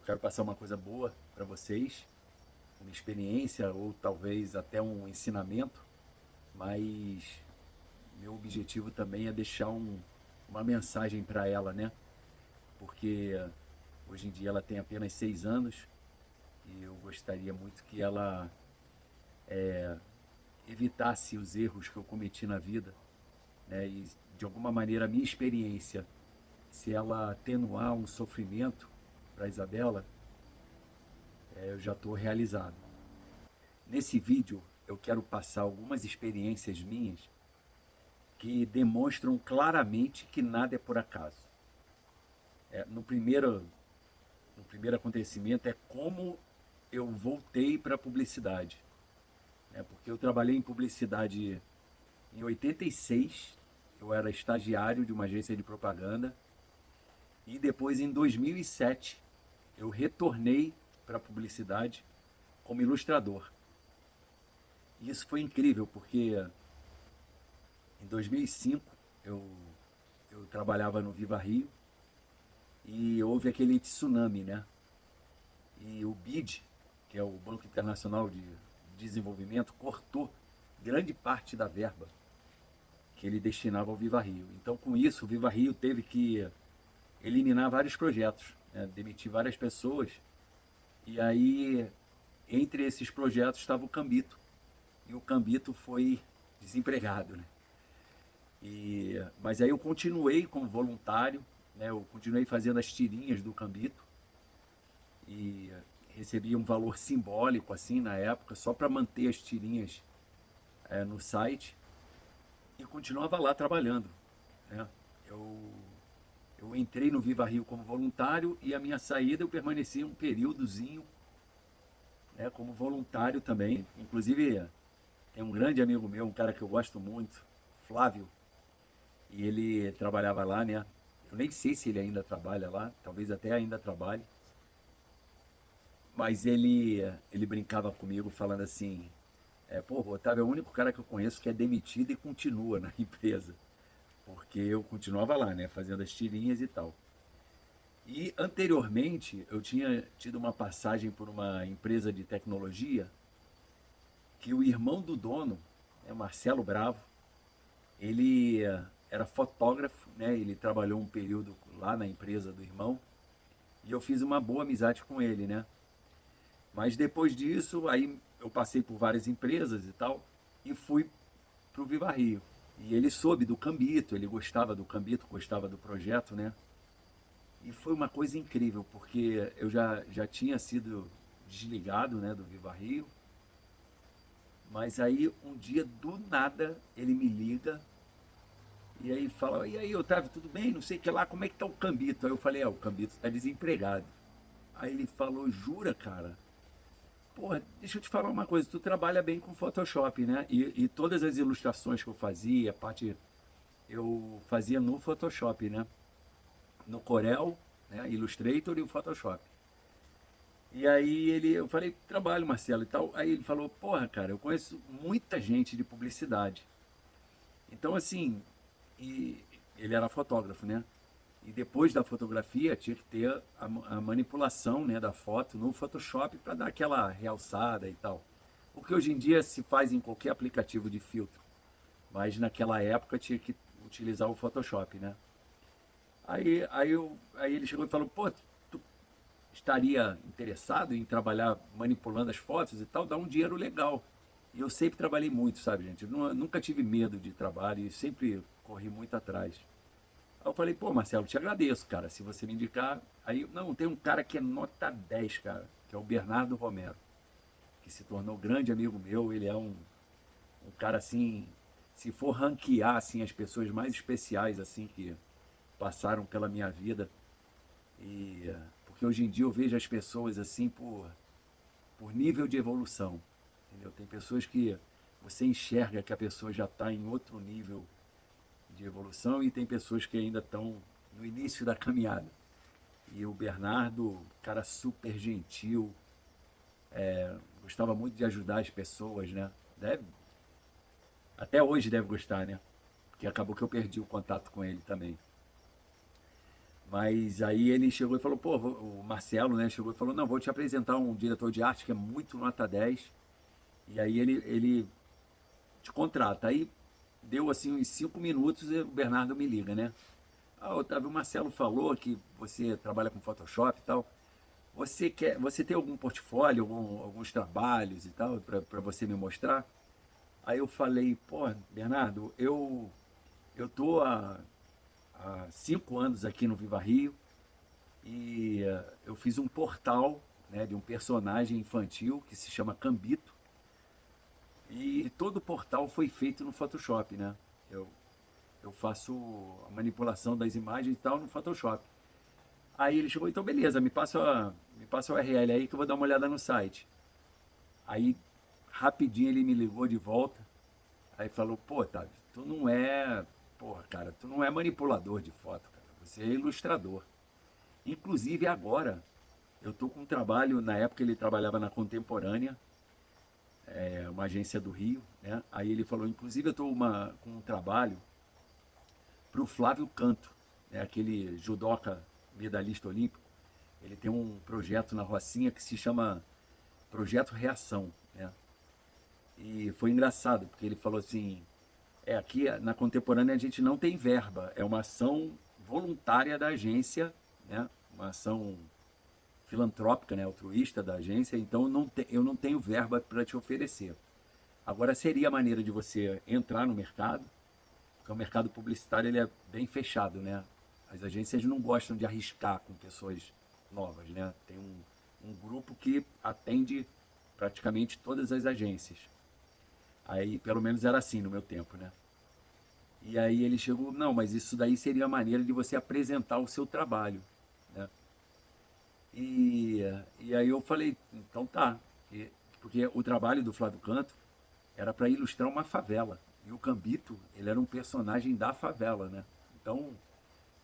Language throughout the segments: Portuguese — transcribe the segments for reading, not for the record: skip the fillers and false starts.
quero passar uma coisa boa para vocês, uma experiência ou talvez até um ensinamento, mas meu objetivo também é deixar uma mensagem para ela, né? Porque hoje em dia ela tem apenas 6 anos e eu gostaria muito que ela evitasse os erros que eu cometi na vida, né? E de alguma maneira a minha experiência, se ela atenuar um sofrimento para a Isabela, eu já estou realizado. Nesse vídeo eu quero passar algumas experiências minhas que demonstram claramente que nada é por acaso. No primeiro acontecimento é como eu voltei para a publicidade. Porque eu trabalhei em publicidade em 86, eu era estagiário de uma agência de propaganda, e depois em 2007 eu retornei para a publicidade como ilustrador. E isso foi incrível, porque em 2005 eu trabalhava no Viva Rio e houve aquele tsunami, né? E o BID, que é o Banco Internacional de Desenvolvimento, cortou grande parte da verba que ele destinava ao Viva Rio. Então, com isso, o Viva Rio teve que eliminar vários projetos, né? Demitir várias pessoas. E aí, entre esses projetos estava o Cambito. E o Cambito foi desempregado, né? Mas aí eu continuei como voluntário, né? Eu continuei fazendo as tirinhas do Cambito e recebia um valor simbólico assim na época, só para manter as tirinhas no site, e continuava lá trabalhando, né? Eu, eu entrei no Viva Rio como voluntário e a minha saída eu permaneci um períodozinho, né, como voluntário também. Inclusive tem um grande amigo meu, um cara que eu gosto muito, Flávio, e ele trabalhava lá, né? Eu nem sei se ele ainda trabalha lá, talvez até ainda trabalhe, mas ele brincava comigo falando assim, pô, o Otávio é o único cara que eu conheço que é demitido e continua na empresa, porque eu continuava lá, né, fazendo as tirinhas e tal. E anteriormente eu tinha tido uma passagem por uma empresa de tecnologia que o irmão do dono, Marcelo Bravo, ele era fotógrafo, né? Ele trabalhou um período lá na empresa do irmão e eu fiz uma boa amizade com ele, né? Mas depois disso, aí eu passei por várias empresas e tal e fui para o Viva Rio. E ele soube do Cambito, ele gostava do Cambito, gostava do projeto, né? E foi uma coisa incrível, porque eu já tinha sido desligado, né, do Viva Rio, mas aí um dia do nada ele me liga e aí fala, e aí Otávio, tudo bem? Não sei o que lá, como é que tá o Cambito? Aí eu falei, o Cambito tá desempregado. Aí ele falou, jura, cara? Porra, deixa eu te falar uma coisa, tu trabalha bem com Photoshop, né? E todas as ilustrações que eu fazia, a parte eu fazia no Photoshop, né? No Corel, né? Illustrator e o Photoshop. E aí eu falei, trabalho, Marcelo e tal. Aí ele falou, porra, cara, eu conheço muita gente de publicidade. Então, assim, e ele era fotógrafo, né? E depois da fotografia tinha que ter a manipulação, né, da foto no Photoshop para dar aquela realçada e tal. O que hoje em dia se faz em qualquer aplicativo de filtro. Mas naquela época tinha que utilizar o Photoshop, né? Aí ele chegou e falou, pô, tu estaria interessado em trabalhar manipulando as fotos e tal, dá um dinheiro legal. E eu sempre trabalhei muito, sabe, gente? Eu nunca tive medo de trabalho e sempre corri muito atrás. Aí eu falei, pô, Marcelo, te agradeço, cara, se você me indicar. Aí, não, tem um cara que é nota 10, cara, que é o Bernardo Romero, que se tornou grande amigo meu. Ele é um cara assim, se for ranquear assim, as pessoas mais especiais assim que passaram pela minha vida. Porque hoje em dia eu vejo as pessoas assim por nível de evolução. Entendeu? Tem pessoas que você enxerga que a pessoa já está em outro nível de evolução e tem pessoas que ainda estão no início da caminhada. E o Bernardo, cara super gentil, gostava muito de ajudar as pessoas, né? Até hoje deve gostar, né? Porque acabou que eu perdi o contato com ele também. Mas aí ele chegou e falou, pô, o Marcelo, né, chegou e falou, não, vou te apresentar um diretor de arte que é muito nota 10. E aí ele te contrata. Aí deu assim uns 5 minutos e o Bernardo me liga, né? Ah, Otávio, o Marcelo falou que você trabalha com Photoshop e tal. Você tem algum portfólio, alguns trabalhos e tal, para você me mostrar? Aí eu falei, pô, Bernardo, eu tô há 5 anos aqui no Viva Rio e eu fiz um portal, né, de um personagem infantil que se chama Cambito e todo o portal foi feito no Photoshop, né? Eu, eu faço a manipulação das imagens e tal no Photoshop. Aí ele chegou, então beleza, me passa o URL aí que eu vou dar uma olhada no site. Aí rapidinho ele me ligou de volta, aí falou, pô, Otávio, tu não é, porra, cara, tu não é manipulador de foto, cara, você é ilustrador. Inclusive agora, eu tô com um trabalho, na época ele trabalhava na Contemporânea, uma agência do Rio, né? Aí ele falou, inclusive eu tô com um trabalho pro Flávio Canto, né? Aquele judoca medalhista olímpico. Ele tem um projeto na Rocinha que se chama Projeto Reação, né? E foi engraçado, porque ele falou assim, aqui na Contemporânea a gente não tem verba, é uma ação voluntária da agência, né? Uma ação filantrópica, né? Altruísta da agência, então eu não tenho verba para te oferecer. Agora seria a maneira de você entrar no mercado, porque o mercado publicitário ele é bem fechado, né? As agências não gostam de arriscar com pessoas novas, né? Tem um grupo que atende praticamente todas as agências. Aí, pelo menos era assim no meu tempo, né? E aí ele chegou, não, mas isso daí seria a maneira de você apresentar o seu trabalho, né? E, e aí eu falei, então tá. Porque o trabalho do Flávio Canto era para ilustrar uma favela. E o Cambito, ele era um personagem da favela, né? Então,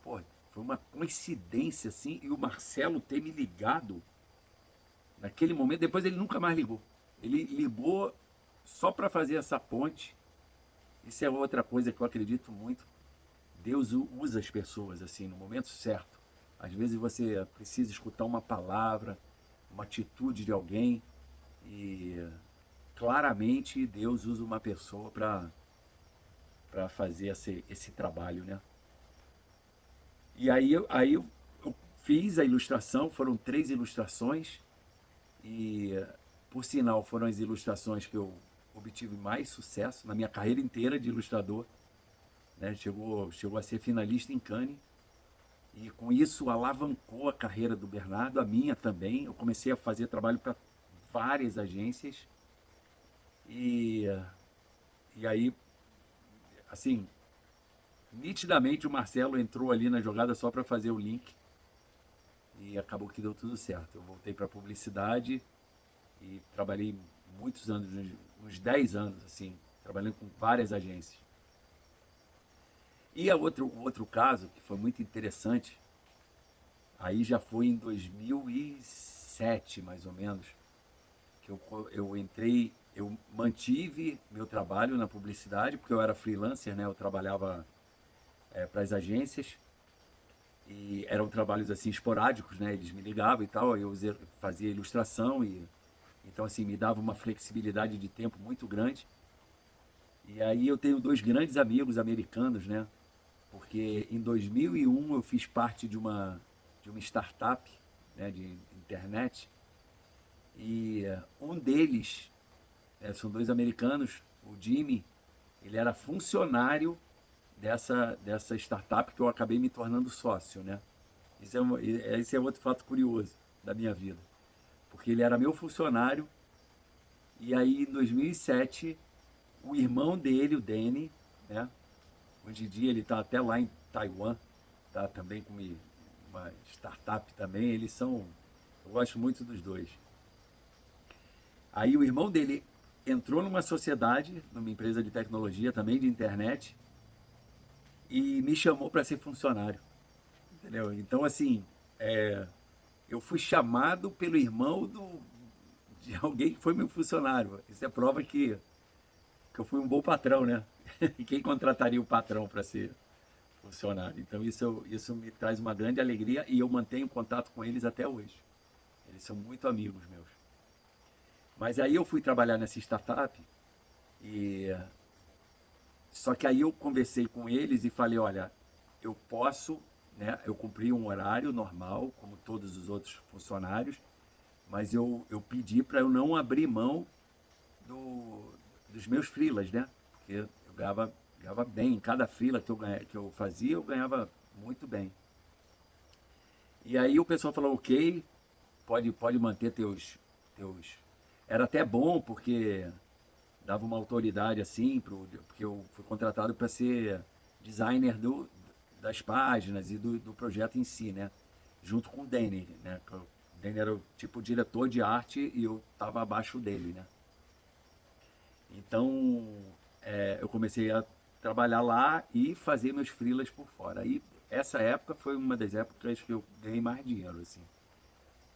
pô, foi uma coincidência assim. E o Marcelo ter me ligado naquele momento, depois ele nunca mais ligou. Ele ligou só para fazer essa ponte. Isso é outra coisa que eu acredito muito. Deus usa as pessoas assim no momento certo. Às vezes você precisa escutar uma palavra, uma atitude de alguém e claramente Deus usa uma pessoa para fazer esse trabalho, né? E aí eu fiz a ilustração, foram 3 ilustrações e, por sinal, foram as ilustrações que eu obtive mais sucesso na minha carreira inteira de ilustrador, né? Chegou a ser finalista em Cannes e com isso alavancou a carreira do Bernardo, a minha também. Eu comecei a fazer trabalho para várias agências e, e aí, assim, nitidamente o Marcelo entrou ali na jogada só para fazer o link e acabou que deu tudo certo. Eu voltei para a publicidade e trabalhei muitos anos, uns 10 anos, assim, trabalhando com várias agências. E o outro caso, que foi muito interessante, aí já foi em 2007, mais ou menos, que eu entrei, eu mantive meu trabalho na publicidade, porque eu era freelancer, né? Eu trabalhava para as agências, e eram trabalhos assim esporádicos, né? Eles me ligavam e tal, eu fazia ilustração e então assim me dava uma flexibilidade de tempo muito grande. E aí eu tenho 2 grandes amigos americanos, né? Porque em 2001 eu fiz parte de uma startup, né, de internet e um deles, são 2 americanos, o Jimmy, ele era funcionário dessa startup que eu acabei me tornando sócio, né? Esse é outro fato curioso da minha vida, porque ele era meu funcionário e aí em 2007 o irmão dele, o Danny, né? Hoje em dia ele está até lá em Taiwan, tá também com uma startup também. Eu gosto muito dos dois. Aí o irmão dele entrou numa sociedade, numa empresa de tecnologia também de internet e me chamou para ser funcionário, entendeu? Então assim, eu fui chamado pelo irmão de alguém que foi meu funcionário. Isso é prova que eu fui um bom patrão, né? E quem contrataria o patrão para ser funcionário. Então isso me traz uma grande alegria e eu mantenho contato com eles até hoje. Eles são muito amigos meus. Mas aí eu fui trabalhar nessa startup e só que aí eu conversei com eles e falei, olha, eu posso, né, eu cumpri um horário normal, como todos os outros funcionários, mas eu pedi para eu não abrir mão dos meus freelas, né? Porque eu ganhava bem, em cada freela que eu fazia, eu ganhava muito bem. E aí o pessoal falou, ok, pode manter teus... Era até bom, porque dava uma autoridade assim, porque eu fui contratado para ser designer das páginas e do projeto em si, né? Junto com o Danny, né? O Danny era o tipo diretor de arte e eu estava abaixo dele, né? Então, eu comecei a trabalhar lá e fazer meus freelas por fora. Aí, essa época foi uma das épocas que eu ganhei mais dinheiro, assim.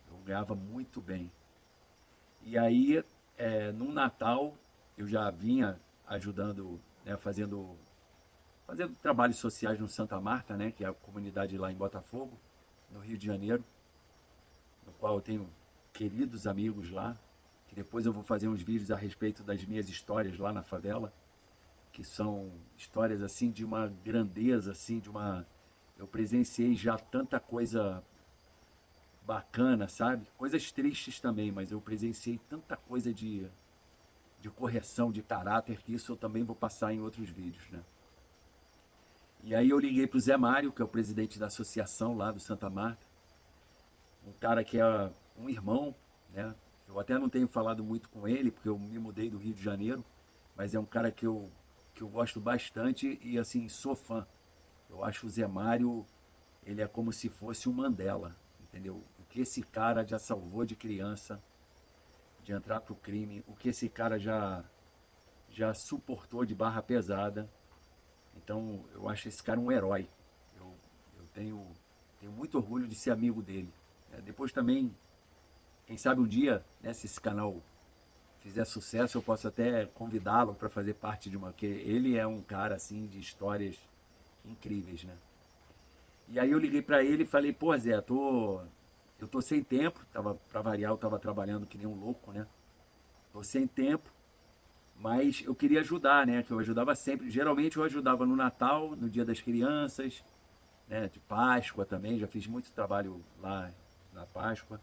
Eu ganhava muito bem. E aí, no Natal, eu já vinha ajudando, né, fazendo trabalhos sociais no Santa Marta, né, que é a comunidade lá em Botafogo, no Rio de Janeiro, no qual eu tenho queridos amigos lá, que depois eu vou fazer uns vídeos a respeito das minhas histórias lá na favela, que são histórias assim de uma grandeza, assim, eu presenciei já tanta coisa bacana, sabe? Coisas tristes também, mas eu presenciei tanta coisa de correção de caráter que isso eu também vou passar em outros vídeos, né? E aí eu liguei para o Zé Mário, que é o presidente da associação lá do Santa Marta, um cara que é um irmão, né? Eu até não tenho falado muito com ele, porque eu me mudei do Rio de Janeiro, mas é um cara que eu gosto bastante e, assim, sou fã. Eu acho o Zé Mário, ele é como se fosse um Mandela, entendeu? O que esse cara já salvou de criança, de entrar pro crime, o que esse cara já suportou de barra pesada. Então, eu acho esse cara um herói. Eu tenho muito orgulho de ser amigo dele. Depois também, quem sabe um dia, né, se esse canal fizer sucesso, eu posso até convidá-lo para fazer parte de uma... Porque ele é um cara, assim, de histórias incríveis, né? E aí eu liguei para ele e falei, pô, Zé, eu tô sem tempo, para variar, eu tava trabalhando que nem um louco, né? Tô sem tempo, mas eu queria ajudar, né? Que eu ajudava sempre. Geralmente eu ajudava no Natal, no Dia das Crianças, né? De Páscoa também, já fiz muito trabalho lá na Páscoa.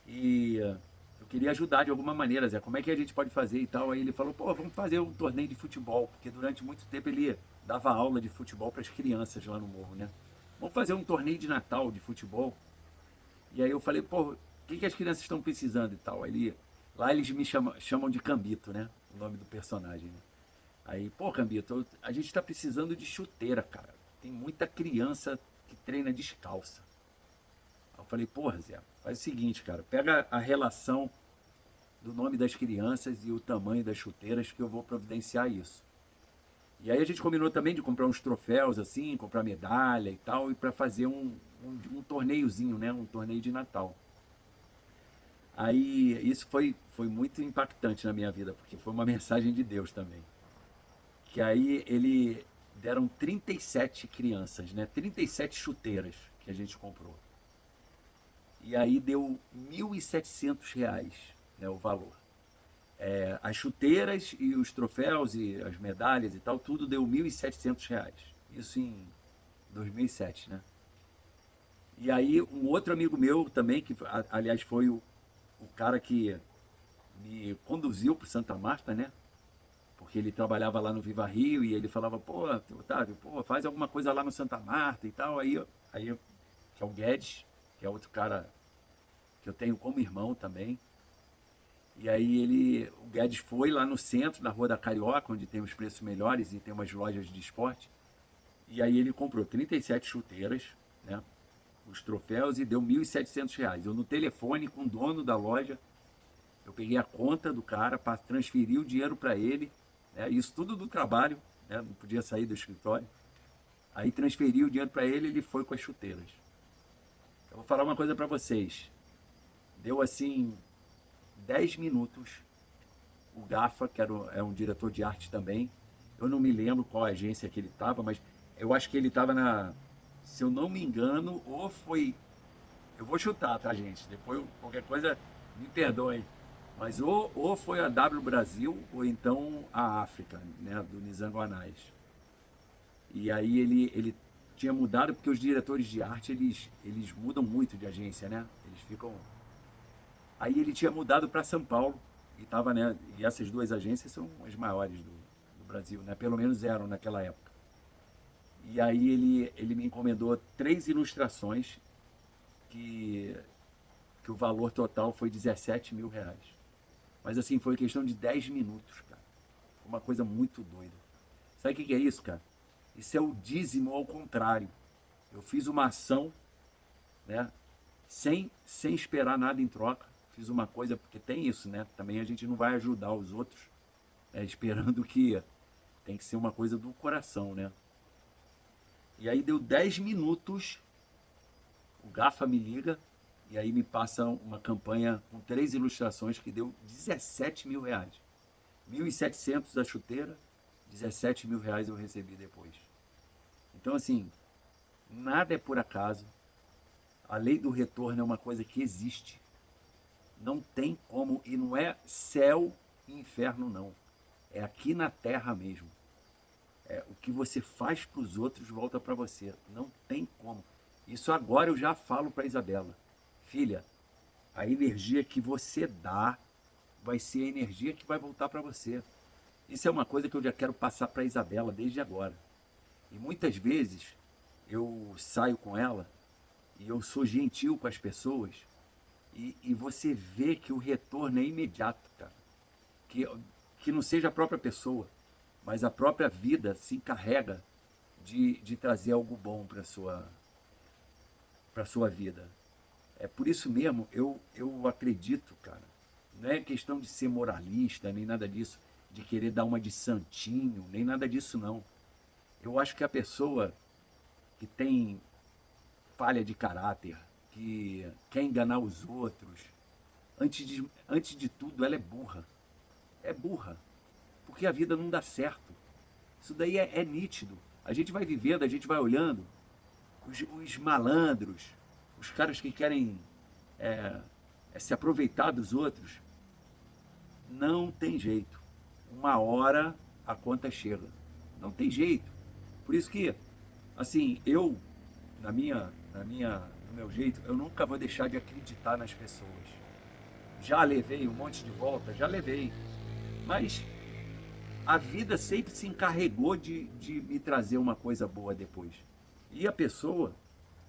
E eu queria ajudar de alguma maneira, Zé, como é que a gente pode fazer e tal. Aí ele falou, pô, vamos fazer um torneio de futebol, porque durante muito tempo ele dava aula de futebol para as crianças lá no morro, né? Vamos fazer um torneio de Natal de futebol. E aí eu falei, pô, o que as crianças estão precisando e tal. Lá eles me chamam de Cambito, né? O nome do personagem, né? Aí, pô, Cambito, a gente está precisando de chuteira, cara. Tem muita criança que treina descalça. Aí eu falei, porra, Zé, faz o seguinte, cara, pega a relação do nome das crianças e o tamanho das chuteiras que eu vou providenciar isso. E aí a gente combinou também de comprar uns troféus assim, comprar medalha e tal, e para fazer um torneiozinho, né? Um torneio de Natal. Aí isso foi muito impactante na minha vida, porque foi uma mensagem de Deus também. Que aí ele deram 37 crianças, né? 37 chuteiras que a gente comprou. E aí deu R$ 1.700, né, o valor. As chuteiras e os troféus e as medalhas e tal, tudo deu R$ 1.700. Isso em 2007, né? E aí um outro amigo meu também, que aliás foi o cara que me conduziu para Santa Marta, né? Porque ele trabalhava lá no Viva Rio e ele falava, pô, Otávio, pô, faz alguma coisa lá no Santa Marta e tal. Aí que é o Guedes, que é outro cara que eu tenho como irmão também. E aí o Guedes foi lá no centro, na Rua da Carioca, onde tem os preços melhores e tem umas lojas de esporte. E aí ele comprou 37 chuteiras, né? Os troféus e deu R$ 1.700. Eu no telefone com o dono da loja, eu peguei a conta do cara para transferir o dinheiro para ele, né? Isso tudo do trabalho, né? Não podia sair do escritório. Aí transferi o dinheiro para ele e ele foi com as chuteiras. Eu vou falar uma coisa para vocês. Deu assim 10 minutos. O Gafa, que é um diretor de arte também, eu não me lembro qual agência que ele estava, mas eu acho que ele estava se eu não me engano, ou foi, eu vou chutar, tá, gente? Depois qualquer coisa me perdoem. Mas ou foi a W Brasil ou então a África, né, do Nizango Anais. E aí ele tinha mudado porque os diretores de arte eles mudam muito de agência, né? Eles ficam. Aí ele tinha mudado para São Paulo e tava, né? E essas duas agências são as maiores do Brasil, né? Pelo menos eram naquela época. E aí ele me encomendou 3 ilustrações que, que o valor total foi R$ 17.000. Mas assim, foi questão de 10 minutos, cara. Uma coisa muito doida. Sabe o que é isso, cara? Isso é o dízimo ao contrário. Eu fiz uma ação, né? Sem esperar nada em troca. Fiz uma coisa, porque tem isso, né? Também a gente não vai ajudar os outros, esperando que tem que ser uma coisa do coração, né? E aí deu 10 minutos, o Gafa me liga e aí me passa uma campanha com 3 ilustrações que deu R$ 17.000. 1.700 a chuteira, R$ 17.000 eu recebi depois. Então, assim, nada é por acaso. A lei do retorno é uma coisa que existe. Não tem como, e não é céu e inferno, não. É aqui na terra mesmo. O que você faz para os outros volta para você. Não tem como. Isso agora eu já falo para Isabela. Filha, a energia que você dá vai ser a energia que vai voltar para você. Isso é uma coisa que eu já quero passar para Isabela desde agora. E muitas vezes eu saio com ela e eu sou gentil com as pessoas e você vê que o retorno é imediato, cara. Que não seja a própria pessoa, mas a própria vida se encarrega de trazer algo bom para a sua vida. É por isso mesmo, eu acredito, cara, não é questão de ser moralista, nem nada disso, de querer dar uma de santinho, nem nada disso não. Eu acho que a pessoa que tem falha de caráter, que quer enganar os outros, antes de tudo ela é burra. É burra, porque a vida não dá certo. Isso daí é nítido. A gente vai vivendo, a gente vai olhando, os malandros, os caras que querem se aproveitar dos outros, não tem jeito. Uma hora a conta chega. Não tem jeito. Por isso que, assim, eu, no meu jeito, eu nunca vou deixar de acreditar nas pessoas. Já levei um monte de volta, já levei. Mas a vida sempre se encarregou de me trazer uma coisa boa depois. E a pessoa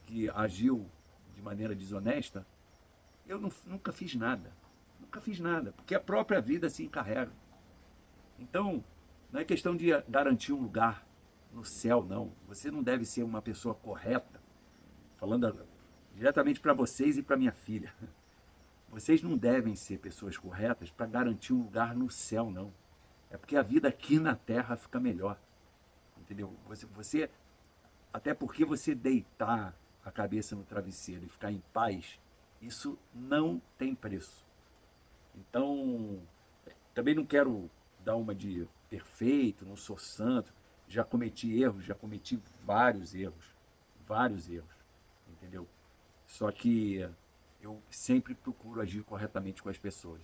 que agiu de maneira desonesta, eu nunca fiz nada. Nunca fiz nada, porque a própria vida se encarrega. Então, não é questão de garantir um lugar no céu, não. Você não deve ser uma pessoa correta, falando diretamente para vocês e para minha filha. Vocês não devem ser pessoas corretas para garantir um lugar no céu, não. É porque a vida aqui na Terra fica melhor. Entendeu? Até porque você deitar a cabeça no travesseiro e ficar em paz, isso não tem preço. Então, também não quero dar uma de perfeito, não sou santo, já cometi erros, já cometi vários erros, entendeu? Só que eu sempre procuro agir corretamente com as pessoas,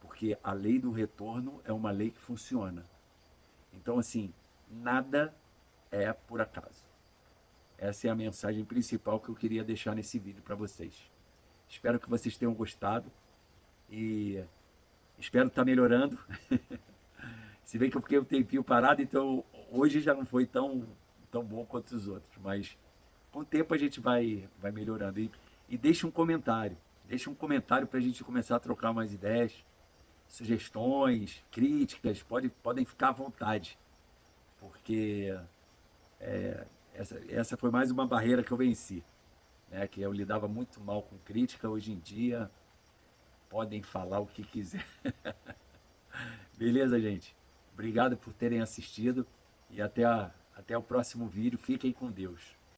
porque a lei do retorno é uma lei que funciona. Então, assim, nada é por acaso. Essa é a mensagem principal que eu queria deixar nesse vídeo para vocês. Espero que vocês tenham gostado e espero estar melhorando. Se bem que eu fiquei um tempinho parado, então hoje já não foi tão bom quanto os outros, mas com o tempo a gente vai melhorando. E deixe um comentário para a gente começar a trocar mais ideias, sugestões, críticas, podem ficar à vontade, porque essa foi mais uma barreira que eu venci, né? Que eu lidava muito mal com crítica. Hoje em dia podem falar o que quiser. Beleza, gente? Obrigado por terem assistido e até o próximo vídeo. Fiquem com Deus.